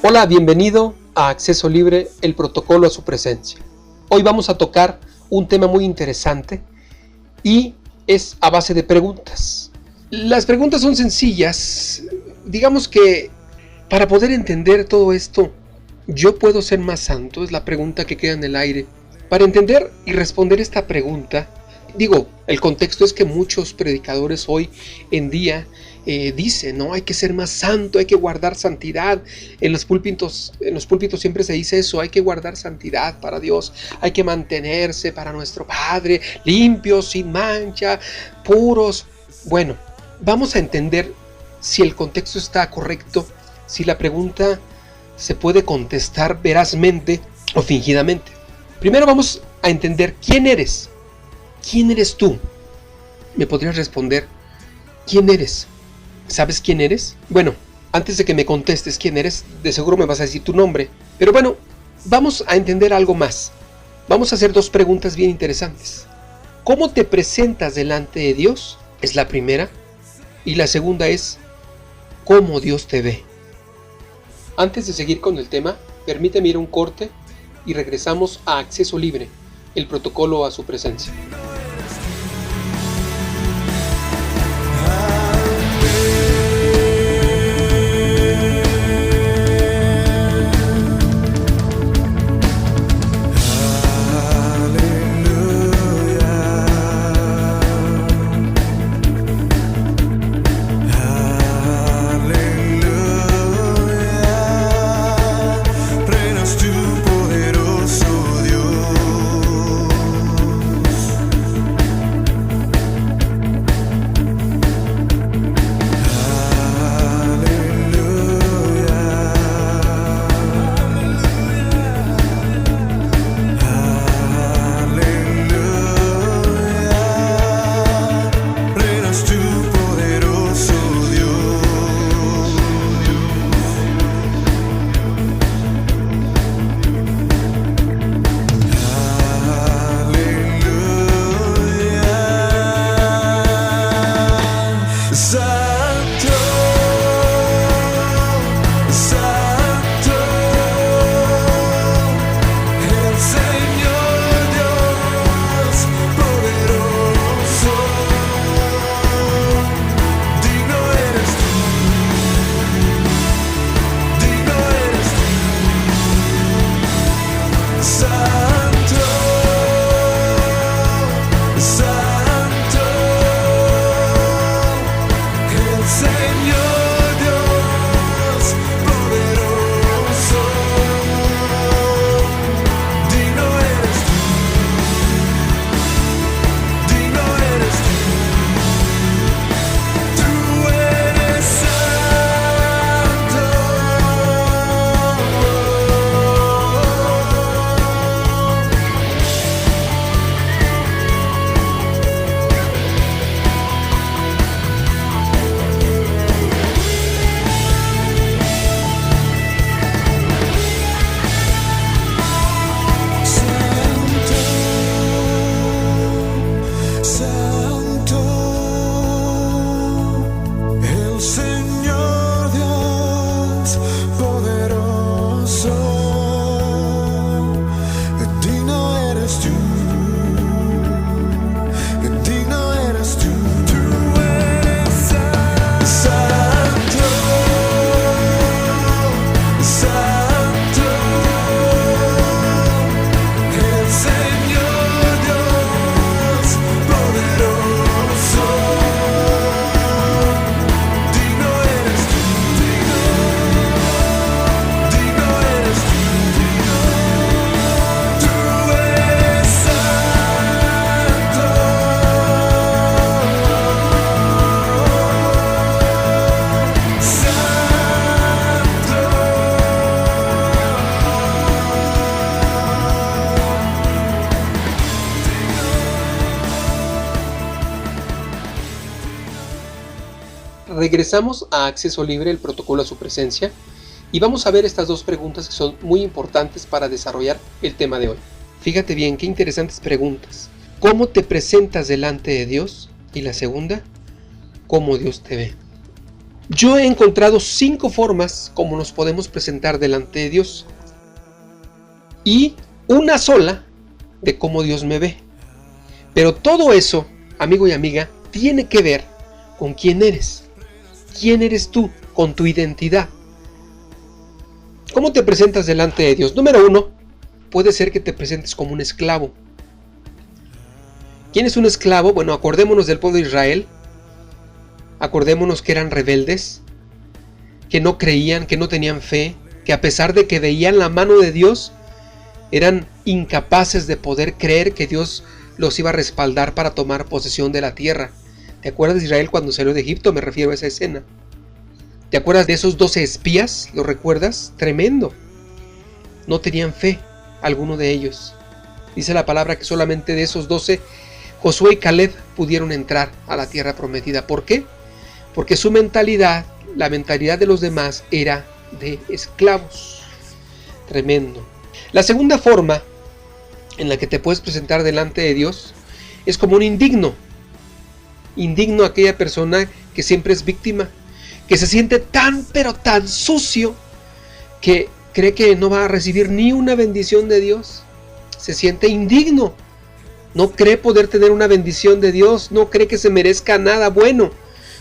Hola, bienvenido a Acceso Libre, el protocolo a su presencia. Hoy vamos a tocar un tema muy interesante y es a base de preguntas. Las preguntas son sencillas. Digamos que para poder entender todo esto, ¿yo puedo ser más santo? Es la pregunta que queda en el aire. Para entender y responder esta pregunta, el contexto es que muchos predicadores hoy en día dicen, no, hay que ser más santo, hay que guardar santidad. En los púlpitos siempre se dice eso, hay que guardar santidad para Dios, hay que mantenerse para nuestro Padre, limpios, sin mancha, puros. Bueno, vamos a entender si el contexto está correcto, si la pregunta se puede contestar verazmente o fingidamente. Primero vamos a entender quién eres. ¿Quién eres tú? ¿Me podrías responder? ¿Quién eres? ¿Sabes quién eres? Bueno, antes de que me contestes quién eres, de seguro me vas a decir tu nombre. Pero bueno, vamos a entender algo más. Vamos a hacer dos preguntas bien interesantes. ¿Cómo te presentas delante de Dios? Es la primera. Y la segunda es, ¿cómo Dios te ve? Antes de seguir con el tema, permíteme ir a un corte y regresamos a Acceso Libre, el protocolo a su presencia. Regresamos a Acceso Libre, el protocolo a su presencia, y vamos a ver estas dos preguntas que son muy importantes para desarrollar el tema de hoy. Fíjate bien, qué interesantes preguntas. ¿Cómo te presentas delante de Dios? Y la segunda, ¿cómo Dios te ve? Yo he encontrado 5 formas como nos podemos presentar delante de Dios y una sola de cómo Dios me ve. Pero todo eso, amigo y amiga, tiene que ver con quién eres. ¿Quién eres tú? Con tu identidad. ¿Cómo te presentas delante de Dios? Número 1, puede ser que te presentes como un esclavo. ¿Quién es un esclavo? Bueno, acordémonos del pueblo de Israel. Acordémonos que eran rebeldes, que no creían, que no tenían fe, que a pesar de que veían la mano de Dios, eran incapaces de poder creer que Dios los iba a respaldar para tomar posesión de la tierra. ¿Te acuerdas de Israel cuando salió de Egipto? Me refiero a esa escena. ¿Te acuerdas de esos 12 espías? ¿Lo recuerdas? Tremendo. No tenían fe, alguno de ellos. Dice la palabra que solamente de esos 12, Josué y Caleb pudieron entrar a la tierra prometida. ¿Por qué? Porque su mentalidad, la mentalidad de los demás, era de esclavos. Tremendo. La segunda forma en la que te puedes presentar delante de Dios es como un indigno. Indigno a aquella persona que siempre es víctima, que se siente tan pero tan sucio que cree que no va a recibir ni una bendición de Dios. Se siente indigno, no cree poder tener una bendición de Dios, no cree que se merezca nada bueno,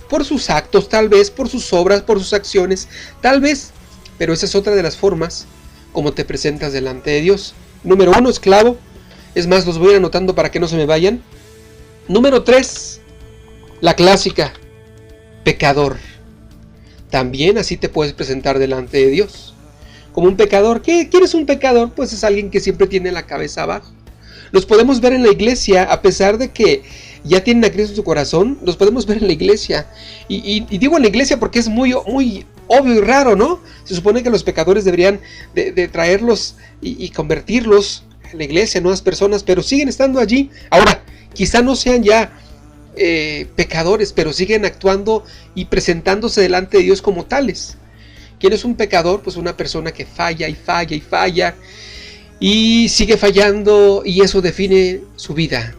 por sus actos tal vez, por sus obras, por sus acciones, tal vez, pero esa es otra de las formas como te presentas delante de Dios. Número 1, esclavo, es más, los voy a ir anotando para que no se me vayan. Número 3, la clásica, pecador. También así te puedes presentar delante de Dios, como un pecador. ¿Quién es un pecador? Pues es alguien que siempre tiene la cabeza abajo. Los podemos ver en la iglesia, a pesar de que ya tienen a Cristo en su corazón, los podemos ver en la iglesia. Y digo en la iglesia porque es muy obvio y raro, ¿no? Se supone que los pecadores deberían de traerlos y convertirlos en la iglesia, nuevas personas, pero siguen estando allí. Ahora, quizá no sean ya pecadores, pero siguen actuando y presentándose delante de Dios como tales. ¿Quién es un pecador? Pues una persona que falla y falla y falla y sigue fallando, y eso define su vida,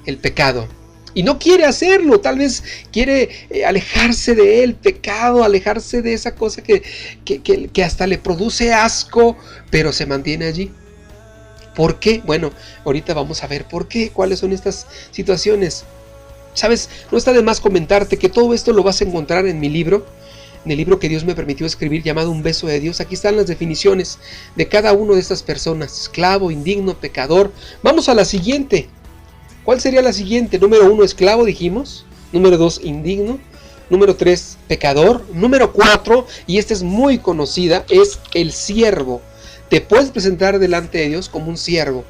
el pecado. Y no quiere hacerlo, tal vez quiere alejarse de él, pecado, alejarse de esa cosa que hasta le produce asco, pero se mantiene allí. ¿Por qué? Bueno, ahorita vamos a ver por qué, cuáles son estas situaciones. ¿Sabes? No está de más comentarte que todo esto lo vas a encontrar en mi libro, en el libro que Dios me permitió escribir llamado Un Beso de Dios. Aquí están las definiciones de cada una de estas personas: esclavo, indigno, pecador. Vamos a la siguiente. ¿Cuál sería la siguiente? Número 1, esclavo, dijimos. Número 2, indigno. Número 3, pecador. Número 4, y esta es muy conocida, es el siervo. Te puedes presentar delante de Dios como un siervo.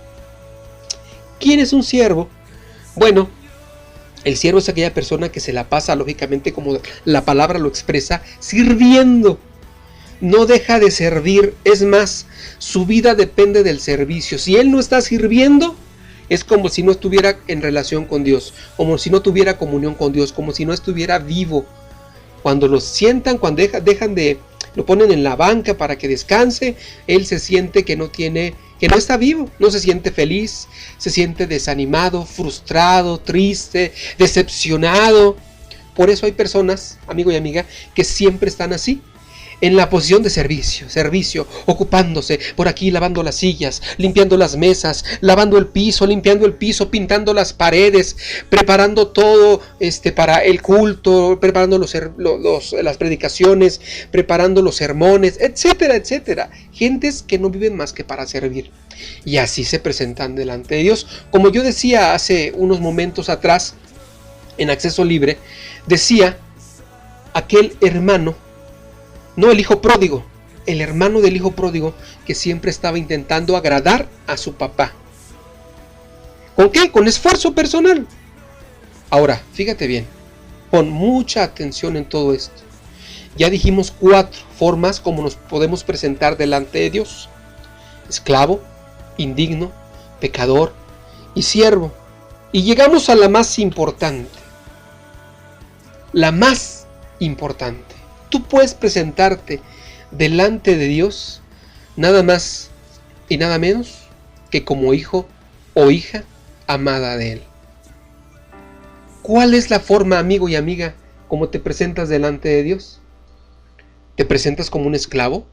¿Quién es un siervo? Bueno, el siervo es aquella persona que se la pasa, lógicamente, como la palabra lo expresa, sirviendo. No deja de servir, es más, su vida depende del servicio. Si él no está sirviendo, es como si no estuviera en relación con Dios, como si no tuviera comunión con Dios, como si no estuviera vivo. Cuando lo sientan, cuando lo ponen en la banca para que descanse, él se siente que no está vivo, no se siente feliz, se siente desanimado, frustrado, triste, decepcionado. Por eso hay personas, amigo y amiga, que siempre están así, en la posición de servicio, ocupándose por aquí, lavando las sillas, limpiando las mesas, lavando el piso, limpiando el piso, pintando las paredes, preparando todo para el culto, preparando las predicaciones, preparando los sermones, etcétera, etcétera. Gentes que no viven más que para servir. Y así se presentan delante de Dios. Como yo decía hace unos momentos atrás, en Acceso Libre, decía aquel hermano, no el hijo pródigo, el hermano del hijo pródigo que siempre estaba intentando agradar a su papá. ¿Con qué? Con esfuerzo personal. Ahora, fíjate bien, pon mucha atención en todo esto. Ya dijimos 4 formas como nos podemos presentar delante de Dios: esclavo, indigno, pecador y siervo. Y llegamos a la más importante. La más importante. Tú puedes presentarte delante de Dios nada más y nada menos que como hijo o hija amada de Él. ¿Cuál es la forma, amigo y amiga, como te presentas delante de Dios? ¿Te presentas como un esclavo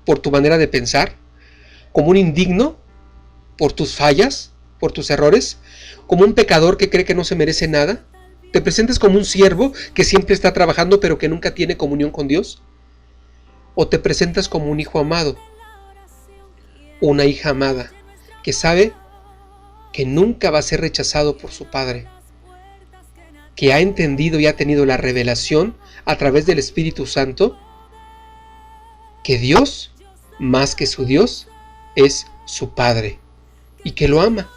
por tu manera de pensar? ¿Como un indigno por tus fallas, por tus errores? ¿Como un pecador que cree que no se merece nada? ¿Te presentas como un siervo que siempre está trabajando pero que nunca tiene comunión con Dios? ¿O te presentas como un hijo amado, una hija amada, que sabe que nunca va a ser rechazado por su padre, que ha entendido y ha tenido la revelación a través del Espíritu Santo que Dios, más que su Dios, es su Padre y que lo ama,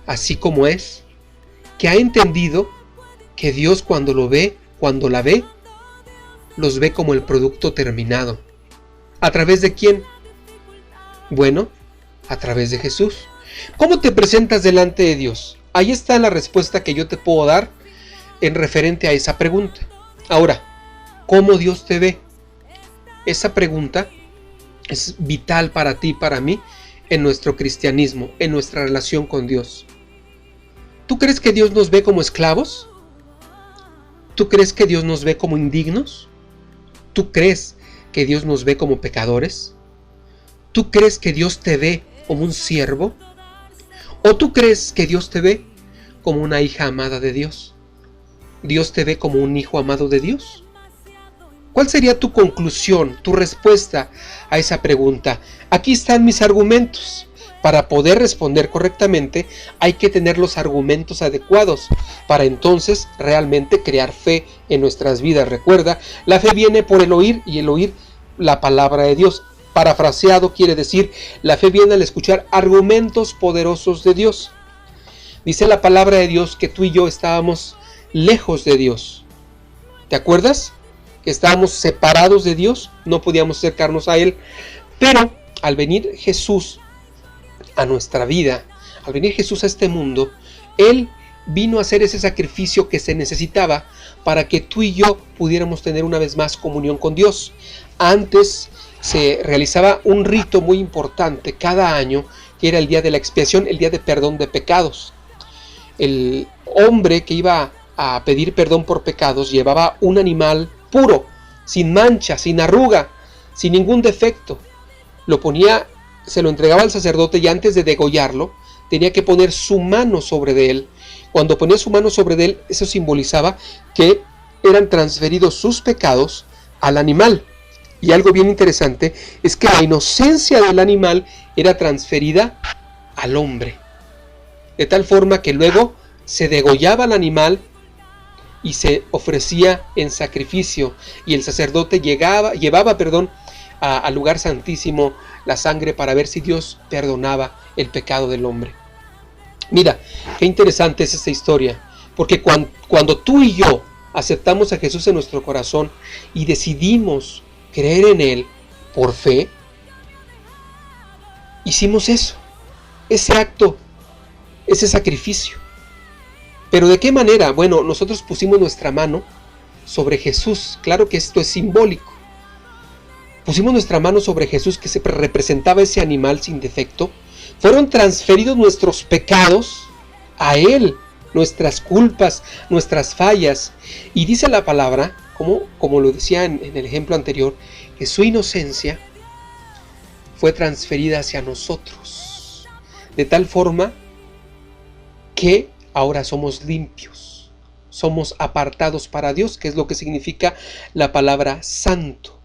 así como es, que ha entendido que Dios cuando lo ve, cuando la ve, los ve como el producto terminado? ¿A través de quién? Bueno, a través de Jesús. ¿Cómo te presentas delante de Dios? Ahí está la respuesta que yo te puedo dar en referente a esa pregunta. Ahora, ¿cómo Dios te ve? Esa pregunta es vital para ti y para mí en nuestro cristianismo, en nuestra relación con Dios. ¿Tú crees que Dios nos ve como esclavos? ¿Tú crees que Dios nos ve como indignos? ¿Tú crees que Dios nos ve como pecadores? ¿Tú crees que Dios te ve como un siervo? ¿O tú crees que Dios te ve como una hija amada de Dios? ¿Dios te ve como un hijo amado de Dios? ¿Cuál sería tu conclusión, tu respuesta a esa pregunta? Aquí están mis argumentos. Para poder responder correctamente hay que tener los argumentos adecuados para entonces realmente crear fe en nuestras vidas. Recuerda, la fe viene por el oír y el oír la palabra de Dios. Parafraseado quiere decir, la fe viene al escuchar argumentos poderosos de Dios. Dice la palabra de Dios que tú y yo estábamos lejos de Dios. ¿Te acuerdas? Que estábamos separados de Dios, no podíamos acercarnos a Él. Pero al venir Jesús a nuestra vida, al venir Jesús a este mundo, Él vino a hacer ese sacrificio que se necesitaba para que tú y yo pudiéramos tener una vez más comunión con Dios. Antes se realizaba un rito muy importante cada año, que era el día de la expiación, el día de perdón de pecados. El hombre que iba a pedir perdón por pecados llevaba un animal puro, sin mancha, sin arruga, sin ningún defecto. Lo ponía, se lo entregaba al sacerdote y antes de degollarlo tenía que poner su mano sobre él. Cuando ponía su mano sobre él, eso simbolizaba que eran transferidos sus pecados al animal. Y algo bien interesante es que la inocencia del animal era transferida al hombre. De tal forma que luego se degollaba al animal y se ofrecía en sacrificio. Y el sacerdote llevaba al lugar santísimo la sangre para ver si Dios perdonaba el pecado del hombre. Mira, qué interesante es esta historia. Porque cuando tú y yo aceptamos a Jesús en nuestro corazón y decidimos creer en Él por fe, hicimos eso, ese acto, ese sacrificio. ¿Pero de qué manera? Bueno, nosotros pusimos nuestra mano sobre Jesús. Claro que esto es simbólico. Pusimos nuestra mano sobre Jesús, que se representaba ese animal sin defecto. Fueron transferidos nuestros pecados a Él, nuestras culpas, nuestras fallas. Y dice la palabra, como lo decía en el ejemplo anterior, que su inocencia fue transferida hacia nosotros, de tal forma que ahora somos limpios, somos apartados para Dios, que es lo que significa la palabra santo.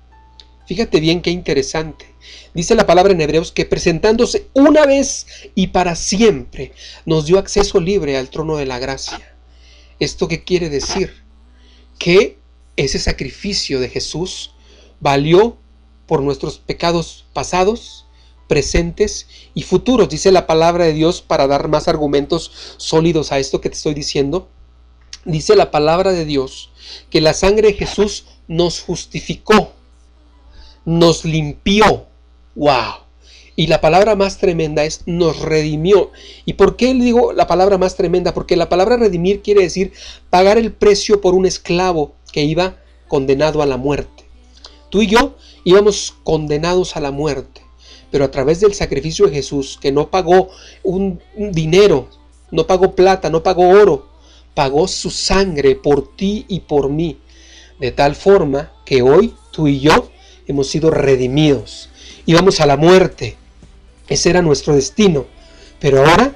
Fíjate bien qué interesante. Dice la palabra en Hebreos que presentándose una vez y para siempre nos dio acceso libre al trono de la gracia. ¿Esto qué quiere decir? Que ese sacrificio de Jesús valió por nuestros pecados pasados, presentes y futuros. Dice la palabra de Dios, para dar más argumentos sólidos a esto que te estoy diciendo. Dice la palabra de Dios que la sangre de Jesús nos justificó, nos limpió. ¡Wow! Y la palabra más tremenda es nos redimió. ¿Y por qué le digo la palabra más tremenda? Porque la palabra redimir quiere decir pagar el precio por un esclavo que iba condenado a la muerte. Tú y yo íbamos condenados a la muerte, pero a través del sacrificio de Jesús, que no pagó un dinero, no pagó plata, no pagó oro, pagó su sangre por ti y por mí, de tal forma que hoy tú y yo hemos sido redimidos. Íbamos a la muerte, ese era nuestro destino, pero ahora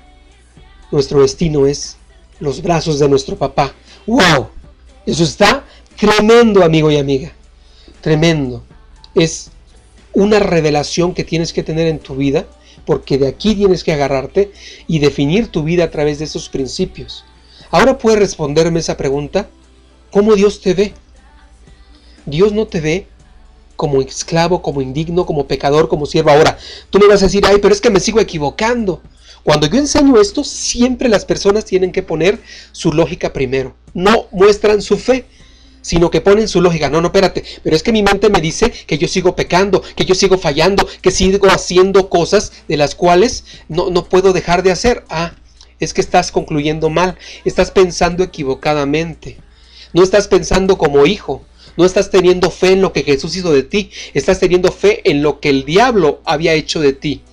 nuestro destino es los brazos de nuestro papá. ¡Wow! Eso está tremendo, amigo y amiga, tremendo. Es una revelación que tienes que tener en tu vida, porque de aquí tienes que agarrarte y definir tu vida a través de esos principios. Ahora puedes responderme esa pregunta: ¿cómo Dios te ve? Dios no te ve como esclavo, como indigno, como pecador, como siervo. Ahora, tú me vas a decir: ay, pero es que me sigo equivocando. Cuando yo enseño esto, siempre las personas tienen que poner su lógica primero. No muestran su fe, sino que ponen su lógica. No, espérate, pero es que mi mente me dice que yo sigo pecando, que yo sigo fallando, que sigo haciendo cosas de las cuales no puedo dejar de hacer. Ah, es que estás concluyendo mal, estás pensando equivocadamente. No estás pensando como hijo, no estás teniendo fe en lo que Jesús hizo de ti, estás teniendo fe en lo que el diablo había hecho de ti,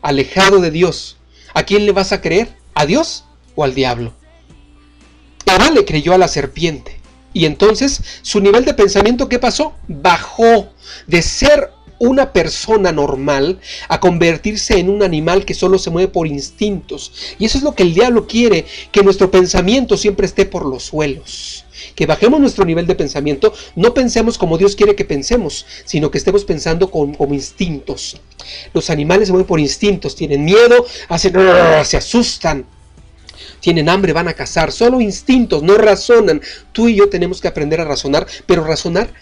alejado de Dios. ¿A quién le vas a creer? ¿A Dios o al diablo? Eva le creyó a la serpiente. Y entonces su nivel de pensamiento, ¿qué pasó? Bajó de ser una persona normal a convertirse en un animal que solo se mueve por instintos. Y eso es lo que el diablo quiere, que nuestro pensamiento siempre esté por los suelos. Que bajemos nuestro nivel de pensamiento, no pensemos como Dios quiere que pensemos, sino que estemos pensando como instintos. Los animales se mueven por instintos, tienen miedo, se asustan. Tienen hambre, van a cazar, solo instintos, no razonan. Tú y yo tenemos que aprender a razonar, pero razonar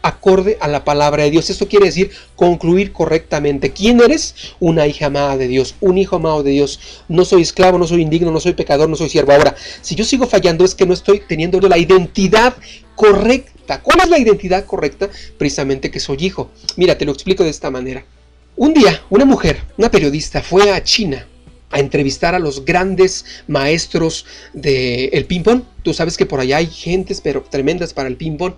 acorde a la palabra de Dios. Esto quiere decir concluir correctamente. ¿Quién eres? Una hija amada de Dios, un hijo amado de Dios. No soy esclavo, no soy indigno, no soy pecador, no soy siervo. Ahora, si yo sigo fallando es que no estoy teniendo la identidad correcta. ¿Cuál es la identidad correcta? Precisamente que soy hijo. Mira, te lo explico de esta manera. Un día, una mujer, una periodista, fue a China a entrevistar a los grandes maestros del ping-pong. Tú sabes que por allá hay gentes pero tremendas para el ping-pong.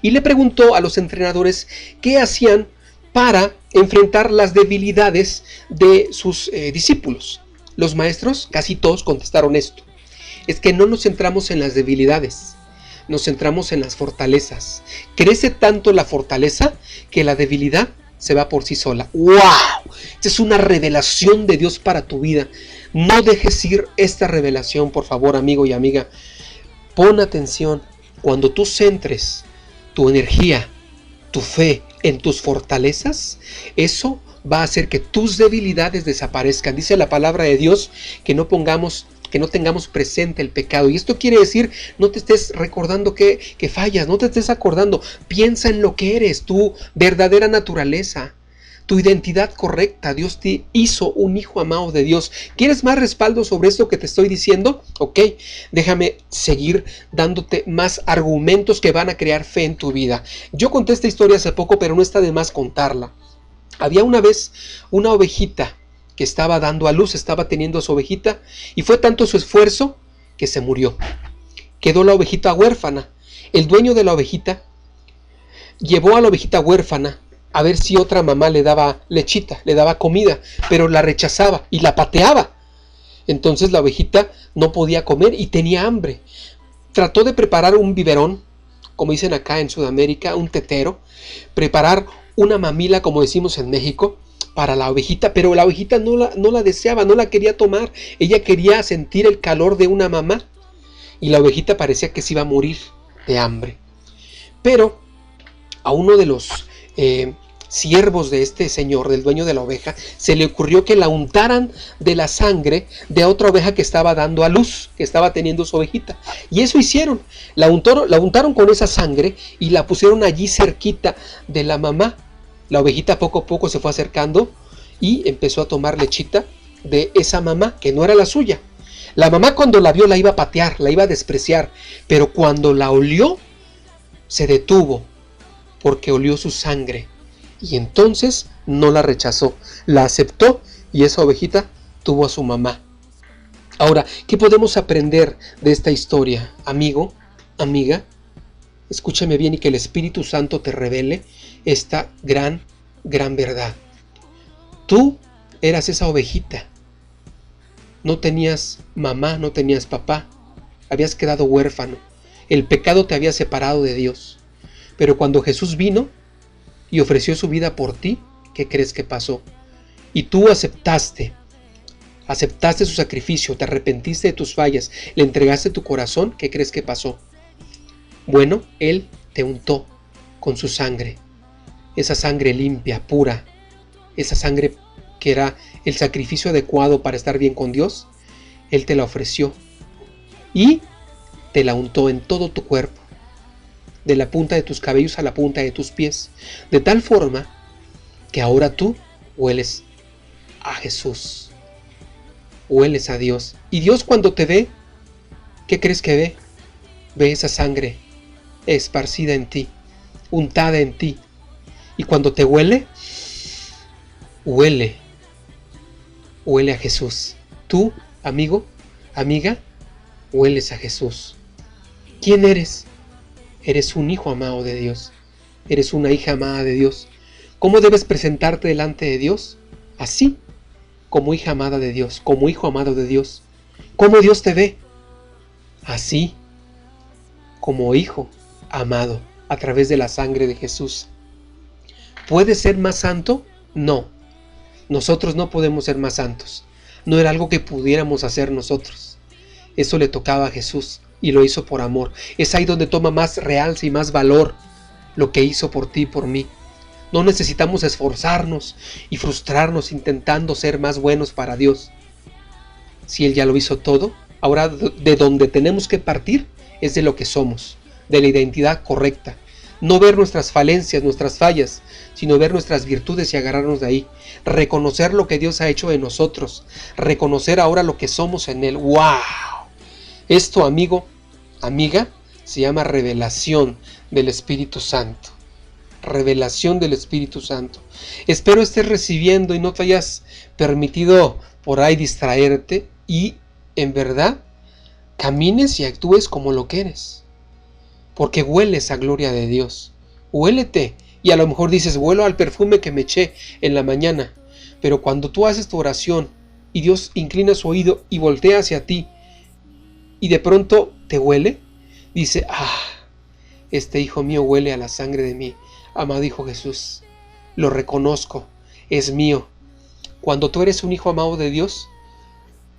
Y le preguntó a los entrenadores qué hacían para enfrentar las debilidades de sus discípulos. Los maestros, casi todos, contestaron esto: es que no nos centramos en las debilidades, nos centramos en las fortalezas. Crece tanto la fortaleza que la debilidad se va por sí sola. ¡Wow! Esta es una revelación de Dios para tu vida. No dejes ir esta revelación, por favor, amigo y amiga. Pon atención. Cuando tú centres tu energía, tu fe en tus fortalezas, eso va a hacer que tus debilidades desaparezcan. Dice la palabra de Dios que no tengamos presente el pecado. Y esto quiere decir, no te estés recordando que fallas, no te estés acordando. Piensa en lo que eres, tu verdadera naturaleza, tu identidad correcta. Dios te hizo un hijo amado de Dios. ¿Quieres más respaldo sobre esto que te estoy diciendo? Ok, déjame seguir dándote más argumentos que van a crear fe en tu vida. Yo conté esta historia hace poco, pero no está de más contarla. Había una vez una ovejita que estaba dando a luz, estaba teniendo a su ovejita, y fue tanto su esfuerzo que se murió. Quedó la ovejita huérfana. El dueño de la ovejita llevó a la ovejita huérfana a ver si otra mamá le daba lechita, le daba comida, pero la rechazaba y la pateaba. Entonces la ovejita no podía comer y tenía hambre. Trató de preparar un biberón, como dicen acá en Sudamérica, un tetero, preparar una mamila, como decimos en México, para la ovejita, pero la ovejita no la deseaba, no la quería tomar. Ella quería sentir el calor de una mamá, y la ovejita parecía que se iba a morir de hambre. Pero a uno de los siervos de este señor, del dueño de la oveja, se le ocurrió que la untaran de la sangre de otra oveja que estaba dando a luz, que estaba teniendo su ovejita. Y eso hicieron, la untaron con esa sangre y la pusieron allí cerquita de la mamá. La ovejita poco a poco se fue acercando y empezó a tomar lechita de esa mamá, que no era la suya. La mamá, cuando la vio, la iba a patear, la iba a despreciar, pero cuando la olió, se detuvo, porque olió su sangre, y entonces no la rechazó, la aceptó, y esa ovejita tuvo a su mamá. Ahora, ¿qué podemos aprender de esta historia, amigo, amiga? Escúchame bien y que el Espíritu Santo te revele esta gran verdad. Tú eras esa ovejita. No tenías mamá, no tenías papá. Habías quedado huérfano. El pecado te había separado de Dios. Pero cuando Jesús vino y ofreció su vida por ti, ¿qué crees que pasó? Y tú aceptaste su sacrificio, te arrepentiste de tus fallas, le entregaste tu corazón, ¿qué crees que pasó? Bueno, Él te untó con su sangre, esa sangre limpia, pura, esa sangre que era el sacrificio adecuado para estar bien con Dios. Él te la ofreció y te la untó en todo tu cuerpo, de la punta de tus cabellos a la punta de tus pies, de tal forma que ahora tú hueles a Jesús, hueles a Dios. Y Dios, cuando te ve, ¿qué crees que ve? Ve esa sangre esparcida en ti, untada en ti. Y cuando te huele a Jesús. Tú, amigo, amiga, hueles a Jesús. ¿Quién eres? Eres un hijo amado de Dios. Eres una hija amada de Dios. ¿Cómo debes presentarte delante de Dios? Así, como hija amada de Dios, como hijo amado de Dios. ¿Cómo Dios te ve? Así, como hijo amado, a través de la sangre de Jesús. ¿Puedes ser más santo? No. Nosotros no podemos ser más santos. No era algo que pudiéramos hacer nosotros. Eso le tocaba a Jesús y lo hizo por amor. Es ahí donde toma más realce y más valor lo que hizo por ti y por mí. No necesitamos esforzarnos y frustrarnos intentando ser más buenos para Dios. Si Él ya lo hizo todo, ahora de donde tenemos que partir es de lo que somos, de la identidad correcta. No ver nuestras falencias, nuestras fallas, sino ver nuestras virtudes y agarrarnos de ahí. Reconocer lo que Dios ha hecho en nosotros. Reconocer ahora lo que somos en Él. ¡Wow! Esto, amigo, amiga, se llama revelación del Espíritu Santo. Revelación del Espíritu Santo. Espero estés recibiendo y no te hayas permitido por ahí distraerte y, en verdad, camines y actúes como lo que eres. Porque hueles a gloria de Dios. Huélete. Y a lo mejor dices, huelo al perfume que me eché en la mañana. Pero cuando tú haces tu oración y Dios inclina su oído y voltea hacia ti y de pronto te huele, dice, este hijo mío huele a la sangre de mi amado Hijo Jesús. Lo reconozco, es mío. Cuando tú eres un hijo amado de Dios,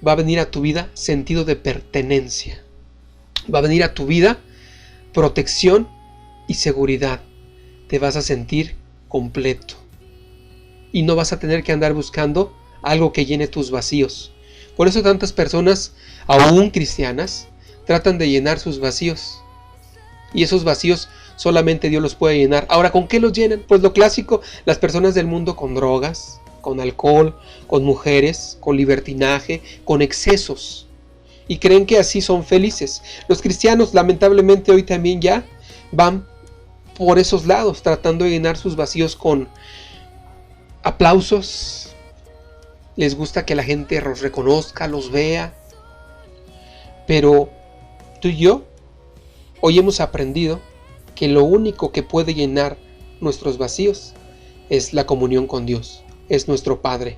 va a venir a tu vida sentido de pertenencia. Va a venir a tu vida protección y seguridad. Te vas a sentir completo. Y no vas a tener que andar buscando algo que llene tus vacíos. Por eso tantas personas, aún cristianas, tratan de llenar sus vacíos. Y esos vacíos solamente Dios los puede llenar. Ahora, ¿con qué los llenan? Pues lo clásico, las personas del mundo con drogas, con alcohol, con mujeres, con libertinaje, con excesos. Y creen que así son felices. Los cristianos, lamentablemente, hoy también ya van por esos lados, tratando de llenar sus vacíos con aplausos. Les gusta que la gente los reconozca, los vea. Pero tú y yo, hoy hemos aprendido que lo único que puede llenar nuestros vacíos es la comunión con Dios, es nuestro Padre.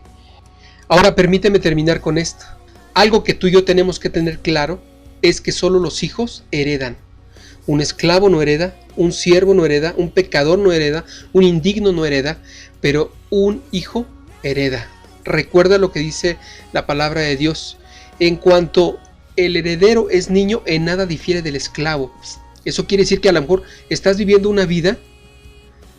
Ahora permíteme terminar con esto. Algo que tú y yo tenemos que tener claro es que solo los hijos heredan. Un esclavo no hereda, un siervo no hereda, un pecador no hereda, un indigno no hereda, pero un hijo hereda. Recuerda lo que dice la palabra de Dios. En cuanto el heredero es niño, en nada difiere del esclavo. Eso quiere decir que a lo mejor estás viviendo una vida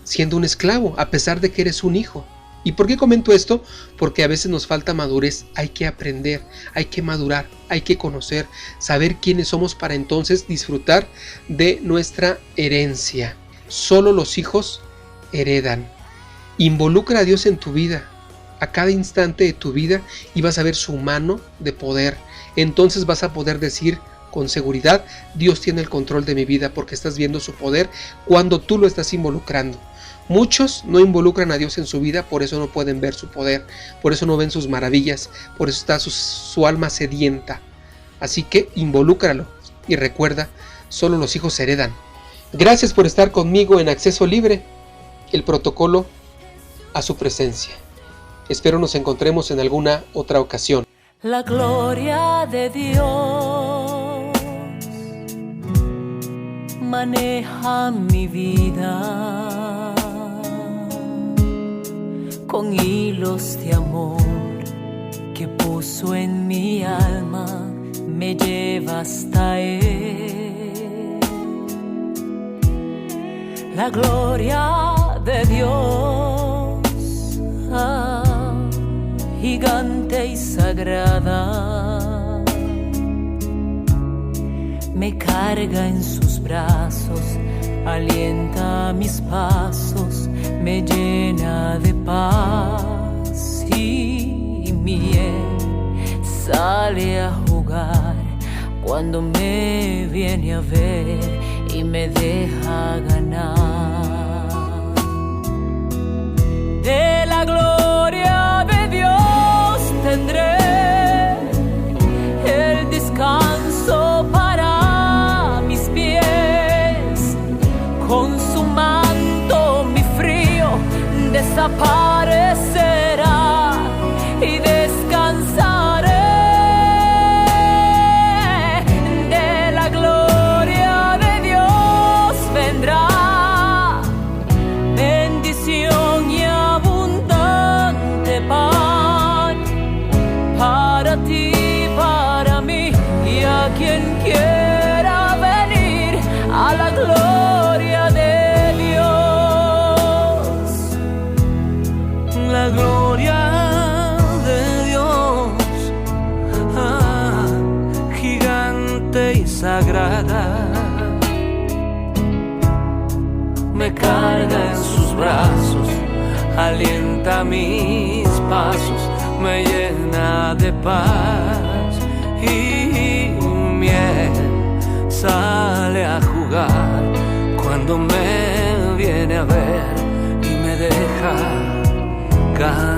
siendo un esclavo, a pesar de que eres un hijo. ¿Y por qué comento esto? Porque a veces nos falta madurez, hay que aprender, hay que madurar, hay que conocer, saber quiénes somos para entonces disfrutar de nuestra herencia. Solo los hijos heredan. Involucra a Dios en tu vida, a cada instante de tu vida, y vas a ver su mano de poder. Entonces vas a poder decir con seguridad, Dios tiene el control de mi vida, porque estás viendo su poder cuando tú lo estás involucrando. Muchos no involucran a Dios en su vida, por eso no pueden ver su poder, por eso no ven sus maravillas, por eso está su alma sedienta. Así que involúcralo y recuerda, solo los hijos heredan. Gracias por estar conmigo en Acceso Libre, el protocolo a su presencia. Espero nos encontremos en alguna otra ocasión. La gloria de Dios maneja mi vida con hilos de amor que puso en mi alma, me lleva hasta Él. La gloria de Dios, gigante y sagrada, me carga en sus brazos, alienta mis pasos, me llena de paz y miel, sale a jugar cuando me viene a ver y me deja ganar. De la gloria de Dios tendré el descanso para mis pies, con su manto mi frío desaparecerá y descansaré. De la gloria de Dios vendrá bendición y abundante pan para ti, para mí y a quien quiera venir a la gloria de Dios. La gloria de Dios, gigante y sagrada, me carga en sus brazos, alienta mis pasos, me llena de paz y miel, sale a jugar cuando me viene a ver y me deja caer.